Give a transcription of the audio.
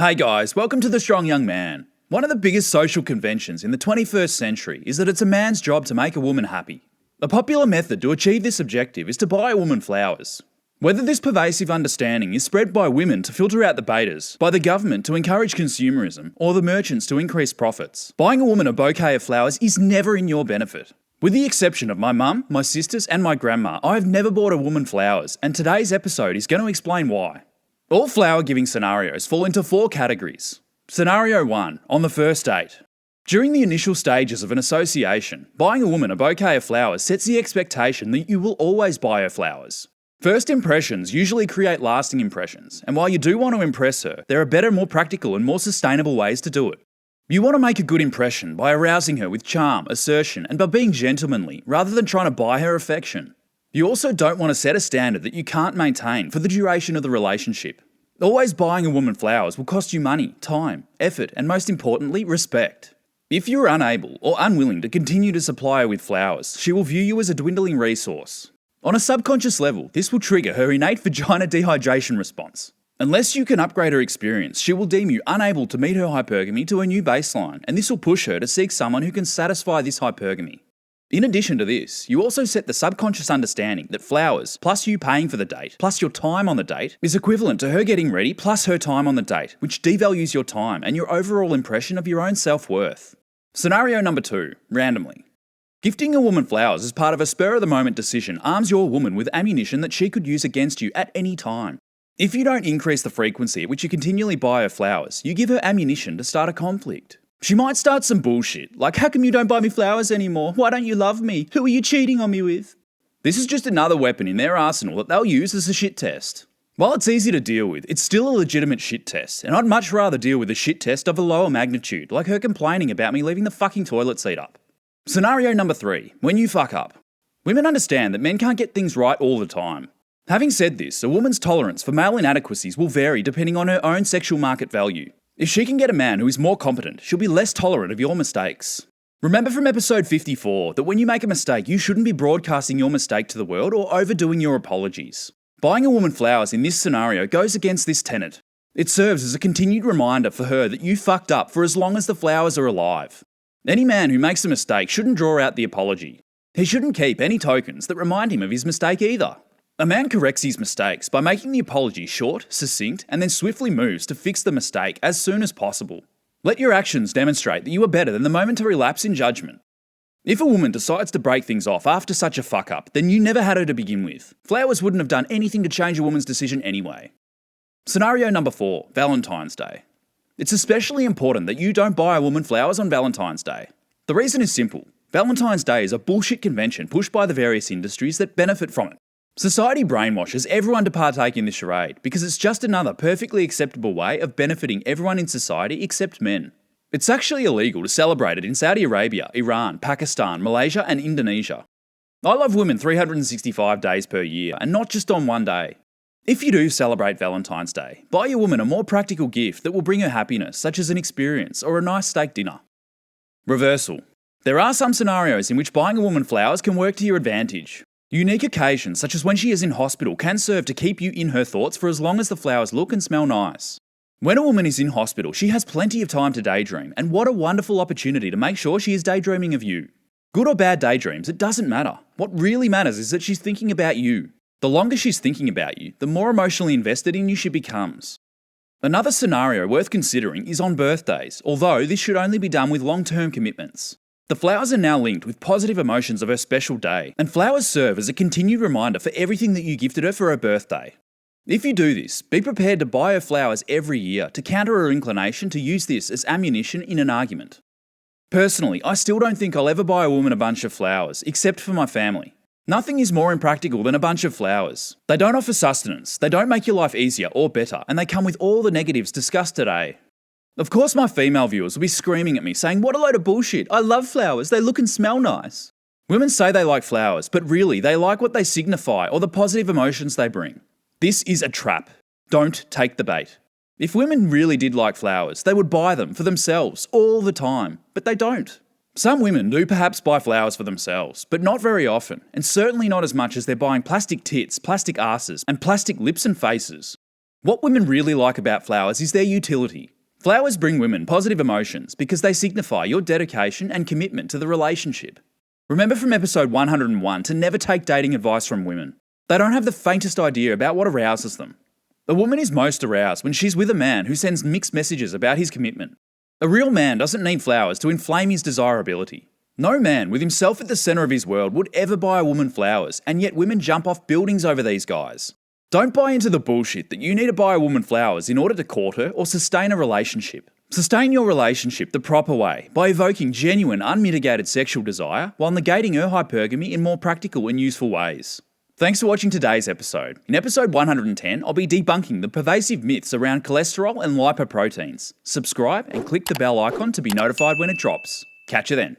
Hey guys, welcome to The Strong Young Man. One of the biggest social conventions in the 21st century is that it's a man's job to make a woman happy. A popular method to achieve this objective is to buy a woman flowers. Whether this pervasive understanding is spread by women to filter out the betas, by the government to encourage consumerism, or the merchants to increase profits, buying a woman a bouquet of flowers is never in your benefit. With the exception of my mum, my sisters, and my grandma, I have never bought a woman flowers, and today's episode is going to explain why. All flower-giving scenarios fall into 4 categories. Scenario 1, on the first date. During the initial stages of an association, buying a woman a bouquet of flowers sets the expectation that you will always buy her flowers. First impressions usually create lasting impressions, and while you do want to impress her, there are better, more practical and more sustainable ways to do it. You want to make a good impression by arousing her with charm, assertion, and by being gentlemanly rather than trying to buy her affection. You also don't want to set a standard that you can't maintain for the duration of the relationship. Always buying a woman flowers will cost you money, time, effort, and most importantly, respect. If you are unable or unwilling to continue to supply her with flowers, she will view you as a dwindling resource. On a subconscious level, this will trigger her innate vagina dehydration response. Unless you can upgrade her experience, she will deem you unable to meet her hypergamy to a new baseline, and this will push her to seek someone who can satisfy this hypergamy. In addition to this, you also set the subconscious understanding that flowers, plus you paying for the date, plus your time on the date, is equivalent to her getting ready plus her time on the date, which devalues your time and your overall impression of your own self-worth. Scenario number 2, randomly. Gifting a woman flowers as part of a spur-of-the-moment decision arms your woman with ammunition that she could use against you at any time. If you don't increase the frequency at which you continually buy her flowers, you give her ammunition to start a conflict. She might start some bullshit, like, how come you don't buy me flowers anymore? Why don't you love me? Who are you cheating on me with? This is just another weapon in their arsenal that they'll use as a shit test. While it's easy to deal with, it's still a legitimate shit test, and I'd much rather deal with a shit test of a lower magnitude, like her complaining about me leaving the fucking toilet seat up. Scenario number 3, when you fuck up. Women understand that men can't get things right all the time. Having said this, a woman's tolerance for male inadequacies will vary depending on her own sexual market value. If she can get a man who is more competent, she'll be less tolerant of your mistakes. Remember from episode 54 that when you make a mistake, you shouldn't be broadcasting your mistake to the world or overdoing your apologies. Buying a woman flowers in this scenario goes against this tenet. It serves as a continued reminder for her that you fucked up for as long as the flowers are alive. Any man who makes a mistake shouldn't draw out the apology. He shouldn't keep any tokens that remind him of his mistake either. A man corrects his mistakes by making the apology short, succinct, and then swiftly moves to fix the mistake as soon as possible. Let your actions demonstrate that you are better than the momentary lapse in judgment. If a woman decides to break things off after such a fuck-up, then you never had her to begin with. Flowers wouldn't have done anything to change a woman's decision anyway. Scenario number 4, Valentine's Day. It's especially important that you don't buy a woman flowers on Valentine's Day. The reason is simple. Valentine's Day is a bullshit convention pushed by the various industries that benefit from it. Society brainwashes everyone to partake in this charade because it's just another perfectly acceptable way of benefiting everyone in society except men. It's actually illegal to celebrate it in Saudi Arabia, Iran, Pakistan, Malaysia, and Indonesia. I love women 365 days per year and not just on one day. If you do celebrate Valentine's Day, buy your woman a more practical gift that will bring her happiness, such as an experience or a nice steak dinner. Reversal. There are some scenarios in which buying a woman flowers can work to your advantage. Unique occasions, such as when she is in hospital, can serve to keep you in her thoughts for as long as the flowers look and smell nice. When a woman is in hospital, she has plenty of time to daydream, and what a wonderful opportunity to make sure she is daydreaming of you. Good or bad daydreams, it doesn't matter. What really matters is that she's thinking about you. The longer she's thinking about you, the more emotionally invested in you she becomes. Another scenario worth considering is on birthdays, although this should only be done with long-term commitments. The flowers are now linked with positive emotions of her special day, and flowers serve as a continued reminder for everything that you gifted her for her birthday. If you do this, be prepared to buy her flowers every year to counter her inclination to use this as ammunition in an argument. Personally, I still don't think I'll ever buy a woman a bunch of flowers, except for my family. Nothing is more impractical than a bunch of flowers. They don't offer sustenance, they don't make your life easier or better, and they come with all the negatives discussed today. Of course my female viewers will be screaming at me saying, what a load of bullshit, I love flowers, they look and smell nice. Women say they like flowers, but really they like what they signify or the positive emotions they bring. This is a trap. Don't take the bait. If women really did like flowers, they would buy them for themselves all the time, but they don't. Some women do perhaps buy flowers for themselves, but not very often, and certainly not as much as they're buying plastic tits, plastic asses, and plastic lips and faces. What women really like about flowers is their utility. Flowers bring women positive emotions because they signify your dedication and commitment to the relationship. Remember from episode 101 to never take dating advice from women. They don't have the faintest idea about what arouses them. A woman is most aroused when she's with a man who sends mixed messages about his commitment. A real man doesn't need flowers to inflame his desirability. No man with himself at the centre of his world would ever buy a woman flowers, and yet women jump off buildings over these guys. Don't buy into the bullshit that you need to buy a woman flowers in order to court her or sustain a relationship. Sustain your relationship the proper way by evoking genuine, unmitigated sexual desire while negating her hypergamy in more practical and useful ways. Thanks for watching today's episode. In episode 110, I'll be debunking the pervasive myths around cholesterol and lipoproteins. Subscribe and click the bell icon to be notified when it drops. Catch you then.